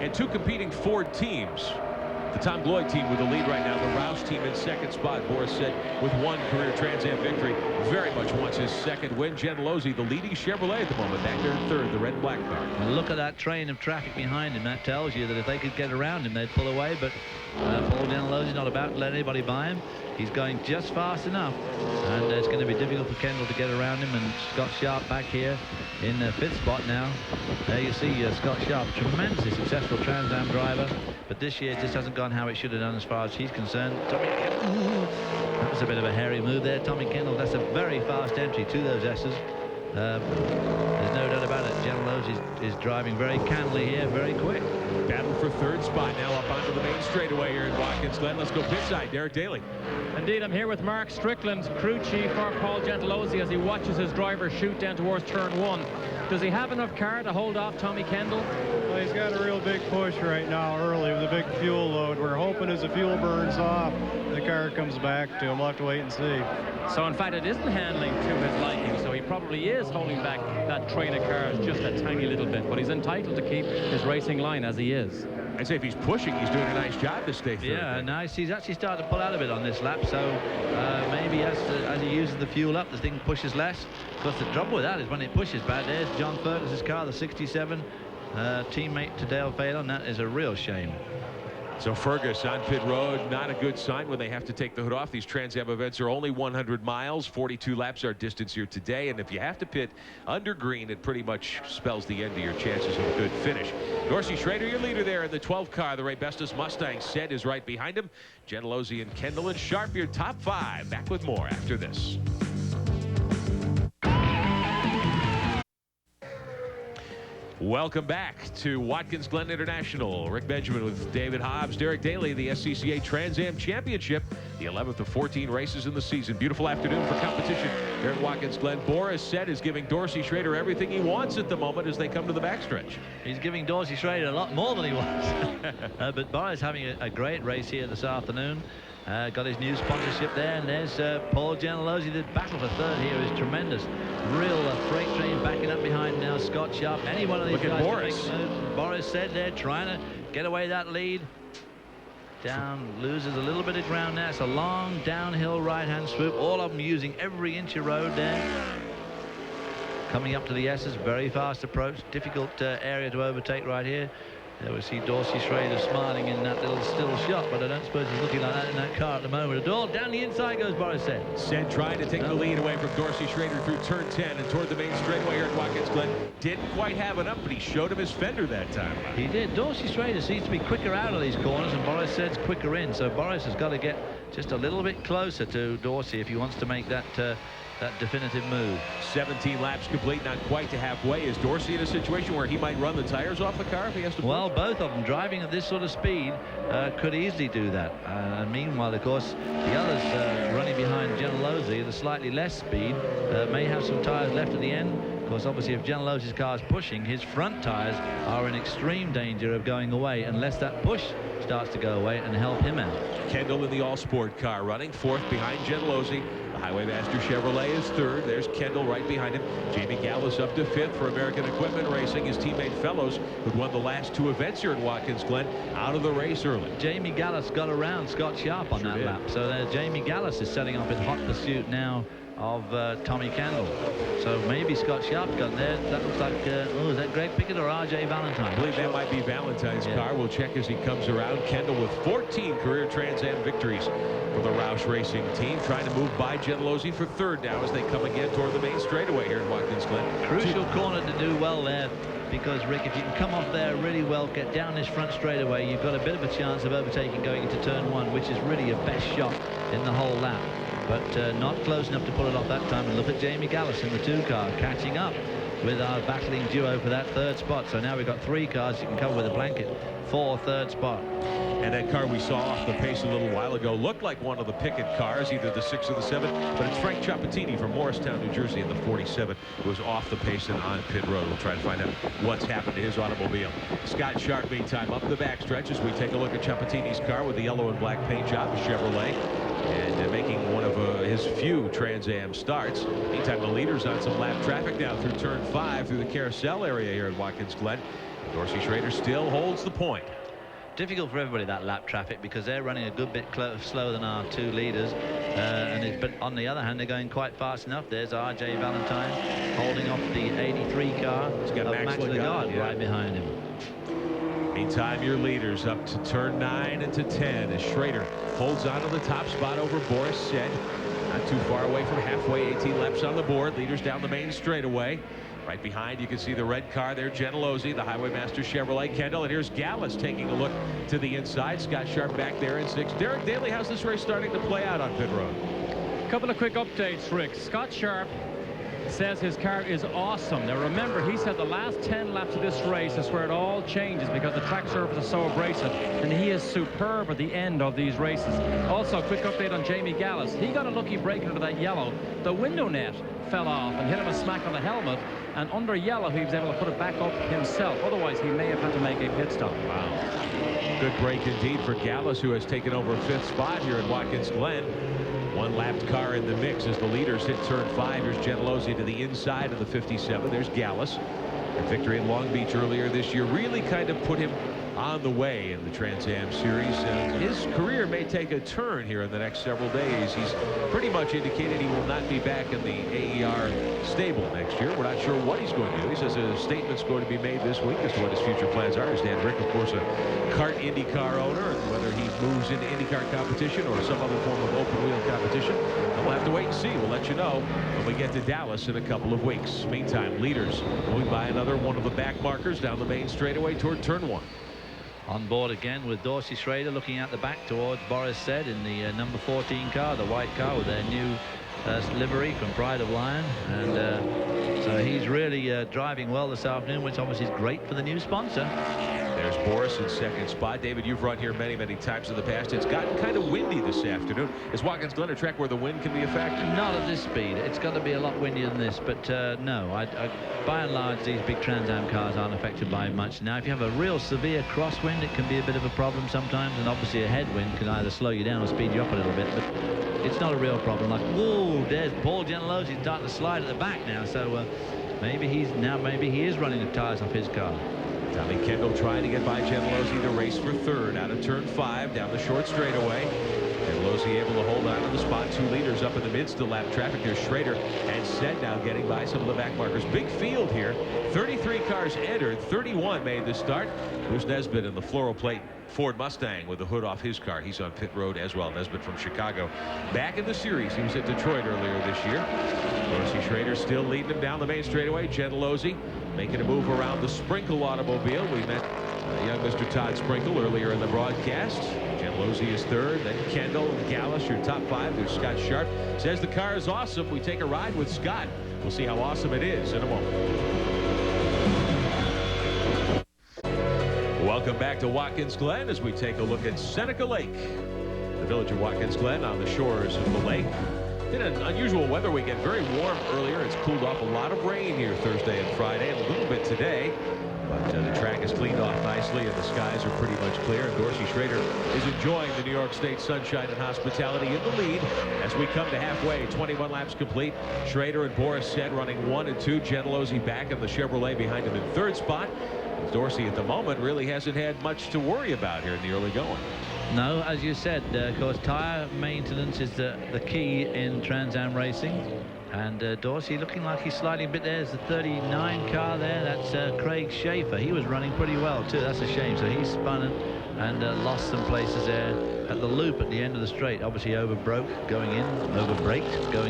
And two competing Ford teams. The Tom Gloyd team with the lead right now. The Roush team in second spot. Boris said with one career Trans Am victory, very much wants his second win. Gentilozzi, the leading Chevrolet at the moment, back there in third, the red and black car. Well, look at that train of traffic behind him. That tells you that if they could get around him, they'd pull away. But Paul Gentilozzi's not about to let anybody by him. He's going just fast enough, and it's going to be difficult for Kendall to get around him. And Scott Sharp back here in the fifth spot now. There you see Scott Sharp, tremendously successful Trans Am driver, but this year just hasn't gone how it should have done as far as he's concerned. Tommy Kendall, that was a bit of a hairy move there. Tommy Kendall, that's a very fast entry to those S's. There's no doubt about it. Gentilozzi is driving very cannily here, very quick. Battle for third spot now up onto the main straightaway here in Watkins Glen. Let's go pit side. Derek Daly. Indeed, I'm here with Mark Strickland, crew chief for Paul Gentilozzi, as he watches his driver shoot down towards turn one. Does he have enough car to hold off Tommy Kendall? Well, he's got a real big push right now early with a big fuel load. We're hoping as the fuel burns off, the car comes back to him. We'll have to wait and see. So, in fact, it isn't handling to his liking, so he probably is holding back that train of cars just a tiny little bit, but he's entitled to keep his racing line as he is. I'd say if he's pushing, he's doing a nice job to stay third. Yeah, nice. He's actually started to pull out a bit on this lap, so maybe as he uses the fuel up, the thing pushes less. Because the trouble with that is when it pushes bad. There's John Fergus's car, the 67, teammate to Dale Phelan. That is a real shame. So Fergus on pit road, not a good sign when they have to take the hood off. These Trans Am events are only 100 miles, 42 laps our distance here today, and if you have to pit under green, it pretty much spells the end of your chances of a good finish. Dorsey Schrader, your leader there in the 12 car. The Ray Bestis Mustang set is right behind him. Gentilozzi and Kendall and Sharp, your top five. Back with more after this. Welcome back to Watkins Glen International. Rick Benjamin with David Hobbs, Derek Daly, the SCCA Trans Am Championship, the 11th of 14 races in the season. Beautiful afternoon for competition here at Watkins Glen. Boris said is giving Dorsey Schrader everything he wants at the moment as they come to the backstretch. He's giving Dorsey Schrader a lot more than he wants. But Boris having a great race here this afternoon. Got his new sponsorship there, and there's Paul Gentilozzi. The battle for third here is tremendous. Real freight train backing up behind now. Scott Sharp, any one of these guys. Boris. Boris said they're trying to get away that lead. Down, loses a little bit of ground there. It's a long downhill right-hand swoop. All of them using every inch of road there. Coming up to the S's, very fast approach. Difficult area to overtake right here. There we see Dorsey Schrader smiling in that little still shot, but I don't suppose he's looking like that in that car at the moment at all. Down the inside goes Boris Said. Said trying to take the lead away from Dorsey Schrader through turn 10 and toward the main straightaway here at Watkins Glen. Didn't quite have it up, but he showed him his fender that time. He did. Dorsey Schrader seems to be quicker out of these corners, and Boris Said's quicker in. So Boris has got to get just a little bit closer to Dorsey if he wants to make that definitive move. 17 laps complete, not quite to halfway. Is Dorsey in a situation where he might run the tires off the car if he has to? Well, both of them driving at this sort of speed could easily do that. And meanwhile, of course, the others running behind Gentilozzi at a slightly less speed may have some tires left at the end. Of course, obviously, if Gentilozzi's car is pushing, his front tires are in extreme danger of going away unless that push starts to go away and help him out. Kendall in the all-sport car running fourth behind Gentilozzi. The Highway Master Chevrolet is third. There's Kendall right behind him. Jamie Gallus up to fifth for American Equipment Racing. His teammate Fellows, who'd won the last two events here at Watkins Glen, out of the race early. Jamie Gallus got around Scott Sharp on that lap. So Jamie Gallus is setting up in hot pursuit now of Tommy Kendall. So maybe Scott Sharp's got there. That looks like, is that Greg Pickett or R.J. Valentine? I believe that might be Valentine's car. We'll check as he comes around. Kendall with 14 career Trans Am victories for the Roush Racing team, trying to move by Gentilozzi for third now as they come again toward the main straightaway here in Watkins Glen. Crucial corner to do well there, because Rick, if you can come off there really well, get down this front straightaway, you've got a bit of a chance of overtaking going into turn one, which is really your best shot in the whole lap. But not close enough to pull it off that time. And look at Jamie Gallus in the two car catching up with our battling duo for that third spot. So now we've got three cars you can cover with a blanket for third spot. And that car we saw off the pace a little while ago looked like one of the Pickett cars, either the 6 or the 7, but it's Frank Ciappatini from Morristown, New Jersey, in the 47, who was off the pace and on pit road. We'll try to find out what's happened to his automobile. Scott Sharp, meantime, up the backstretch as we take a look at Ciappatini's car with the yellow and black paint job, the Chevrolet, and making one of his few Trans Am starts. Meantime, the leader's on some lap traffic now through turn 5 through the carousel area here at Watkins Glen. Dorsey Schrader still holds the point. Difficult for everybody, that lap traffic, because they're running a good bit slower than our two leaders, but on the other hand, they're going quite fast enough. There's R.J. Valentine holding off the 83 car. He's got Max Lagarde right behind him. Meantime, your leaders up to turn 9 and to 10 as Schrader holds on to the top spot over Boris Said. Not too far away from halfway. 18 laps on the board. Leaders down the main straightaway. Right behind, you can see the red car there, Gentilozzi, the Highwaymaster Chevrolet Kendall. And here's Gallus taking a look to the inside. Scott Sharp back there in 6. Derek Daly, how's this race starting to play out on pit road? A couple of quick updates, Rick. Scott Sharp says his car is awesome. Now remember, he said the last 10 laps of this race is where it all changes because the track surface is so abrasive, and he is superb at the end of these races. Also, quick update on Jamie Gallus. He got a lucky break into that yellow. The window net fell off and hit him a smack on the helmet, and under yellow he was able to put it back up himself. Otherwise he may have had to make a pit stop. Wow. Good break indeed for Gallus, who has taken over 5th spot here at Watkins Glen. One lapped car in the mix as the leaders hit turn 5. Here's Gentilozzi to the inside of the 57. There's Gallus. A victory in Long Beach earlier this year really kind of put him on the way in the Trans Am Series. His career may take a turn here in the next several days. He's pretty much indicated he will not be back in the AER stable next year. We're not sure what he's going to do. He says a statement's going to be made this week as to what his future plans are. His dad Rick, of course, a kart IndyCar owner, and whether he moves into IndyCar competition or some other form of open wheel competition, we'll have to wait and see. We'll let you know when we get to Dallas in a couple of weeks. Meantime, leaders going by another one of the back markers down the main straightaway toward turn 1. On board again with Dorsey Schrader looking out the back towards Boris Said in the number 14 car, the white car with their new livery from Pride of Lion. And so he's really driving well this afternoon, which obviously is great for the new sponsor. There's Boris in 2nd spot. David, you've run here many, many times in the past. It's gotten kind of windy this afternoon. Is Watkins Glen a track where the wind can be a factor? Not at this speed. It's got to be a lot windier than this, but no. By and large, these big Trans Am cars aren't affected by much. Now, if you have a real severe crosswind, it can be a bit of a problem sometimes, and obviously a headwind can either slow you down or speed you up a little bit, but it's not a real problem. Like, whoa, there's Paul Gentilozzi starting to slide at the back now, so maybe he is running the tires off his car. Tommy Kendall trying to get by Gentilozzi to race for 3rd out of turn 5 down the short straightaway. Gentilozzi able to hold on to the spot. 2 leaders up in the midst of lap traffic. There's Schrader and Said now getting by some of the back markers. Big field here. 33 cars entered. 31 made the start. Bruce Nesbitt in the floral plate Ford Mustang with the hood off his car. He's on pit road as well. Nesbitt from Chicago. Back in the series. He was at Detroit earlier this year. Dorsey Schrader still leading him down the main straightaway. Gentilozzi making a move around the Sprinkle automobile. We met young Mr. Todd Sprinkle earlier in the broadcast. Gentilozzi is 3rd, then Kendall and Gallus, your top 5. There's Scott Sharp. Says the car is awesome. We take a ride with Scott. We'll see how awesome it is in a moment. Welcome back to Watkins Glen as we take a look at Seneca Lake. The village of Watkins Glen on the shores of the lake. Been an unusual weather weekend. Very warm earlier. It's cooled off. A lot of rain here Thursday and Friday, and a little bit today. But the track is cleaned off nicely, and the skies are pretty much clear. And Dorsey Schrader is enjoying the New York State sunshine and hospitality in the lead as we come to halfway. 21 laps complete. Schrader and Boris Said running 1 and 2. Gentilozzi back in the Chevrolet behind him in 3rd spot. Dorsey at the moment really hasn't had much to worry about here in the early going. No, as you said, of course, tire maintenance is the key in Trans Am racing. And Dorsey looking like he's sliding a bit there. There's the 39 car there. That's Craig Schaefer. He was running pretty well, too. That's a shame. So he spun and lost some places there at the loop at the end of the straight. Obviously overbraked going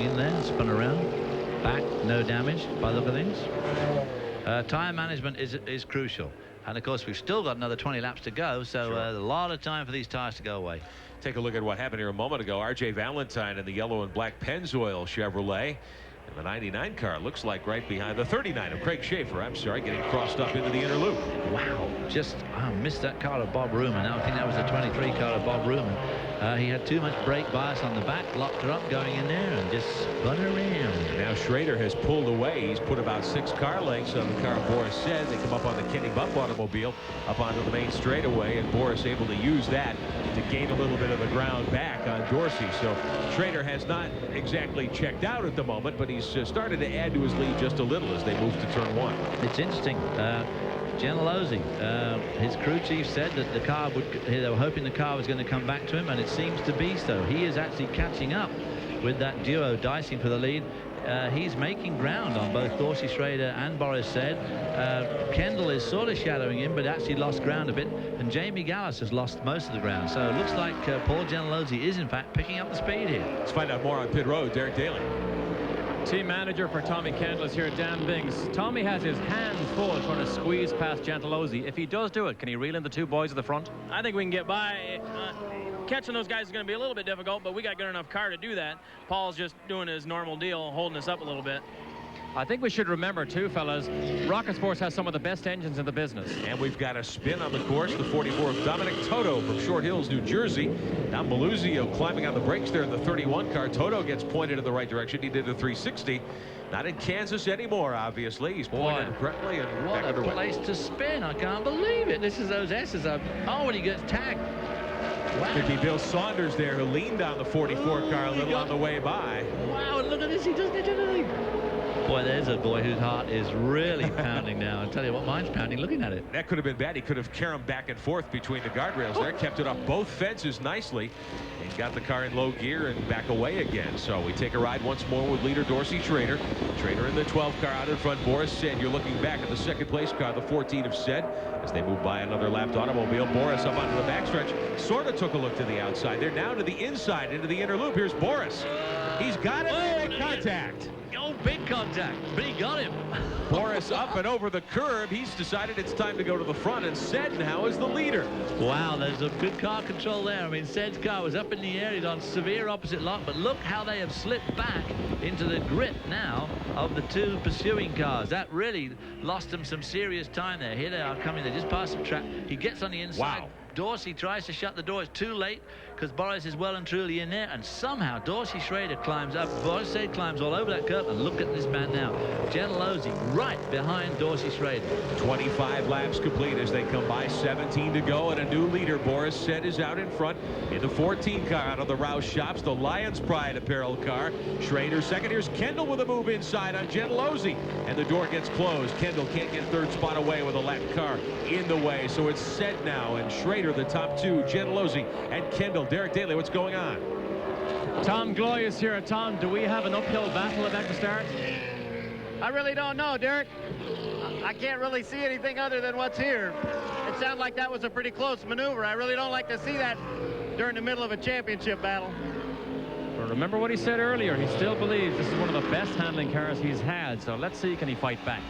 in there, spun around. Back, no damage by the look of things. Tire management is crucial. And of course, we've still got another 20 laps to go, so a lot of time for these tires to go away. Take a look at what happened here a moment ago. R.J. Valentine in the yellow and black Pennzoil Chevrolet. And the 99 car looks like right behind the 39 of Craig Schaefer. I'm sorry, getting crossed up into the inner loop. Wow, I missed that car of Bob Ruman. Now I think that was the 23 car of Bob Ruman. He had too much brake bias on the back, locked her up going in there, and just spun her around. Now Schrader has pulled away. He's put about 6 car lengths on the car Boris Said. They come up on the Kenny Bump automobile up onto the main straightaway, and Boris able to use that to gain a little bit of the ground back on Dorsey. So Schrader has not exactly checked out at the moment, but he's started to add to his lead just a little as they move to turn 1. It's interesting. Gentilozzi, his crew chief said that the car they were hoping the car was going to come back to him, and it seems to be so. He is actually catching up with that duo dicing for the lead. He's making ground on both Dorsey Schrader and Boris Said. Kendall is sort of shadowing him, but actually lost ground a bit, and Jamie Gallus has lost most of the ground. So it looks like Paul Gentilozzi is in fact picking up the speed here. Let's find out more on pit road. Derek Daly. Team manager for Tommy Kendall is here at Dan Bing's. Tommy has his hands full trying to squeeze past Gentilozzi. If he does do it, can he reel in the two boys at the front? I think we can get by. Catching those guys is going to be a little bit difficult, but we got good enough car to do that. Paul's just doing his normal deal, holding us up a little bit. I think we should remember, too, fellas, Rocket Sports has some of the best engines in the business. And we've got a spin on the course. The 44th, Dominic Toto from Short Hills, New Jersey. Now Maluzio climbing on the brakes there in the 31 car. Toto gets pointed in the right direction. He did a 360. Not in Kansas anymore, obviously. He's pointed correctly and What back a underway. place to spin. I can't believe it. This is those S's up. Oh, and he gets tagged. Wow. Could be Bill Saunders there, who leaned on the 44 car a little on the way by. Wow, and look at this. He doesn't do anything. Boy, there's a boy whose heart is really pounding now. I'll tell you what, mine's pounding looking at it. That could have been bad. He could have carried back and forth between the guardrails there, kept it off both fences nicely, and got the car in low gear and back away again. So we take a ride once more with leader Dorsey Schrader. Schrader in the 12 car out in front. Boris Said, you're looking back at the second place car, the 14 of Said, as they move by another lapped automobile. Boris up onto the backstretch. Sort of took a look to the outside. They're down to the inside, into the inner loop. Here's Boris. He's got it. Oh, contact. Oh, big contact, but he got him. Boris up and over the curb. He's decided it's time to go to the front, and Said now is the leader. Wow, there's a good car control there. I mean, Said's car was up in the air. He's on severe opposite lock, but look how they have slipped back into the grip now of the two pursuing cars. That really lost them some serious time there. Here they are coming. They just passed some track. He gets on the inside. Wow. Dorsey tries to shut the door. It's too late because Boris is well and truly in there, and somehow Dorsey Schrader climbs up. Boris Said climbs all over that curve, and look at this man now. Gentilozzi right behind Dorsey Schrader. 25 laps complete as they come by. 17 to go, and a new leader. Boris Said is out in front in the 14 car out of the Rouse shops, the Lion's Pride apparel car. Schrader second. Here's Kendall with a move inside on Gentilozzi, and the door gets closed. Kendall can't get third spot away with a lapped car in the way, so it's Said now, and Schrader the top two, Gentilozzi and Kendall. Derek Daly, what's going on? Tom Gloy is here. Tom, do we have an uphill battle at the start? I really don't know, Derek. I can't really see anything other than what's here. It sounded like that was a pretty close maneuver. I really don't like to see that during the middle of a championship battle. But remember what he said earlier. He still believes this is one of the best handling cars he's had. So let's see, can he fight back?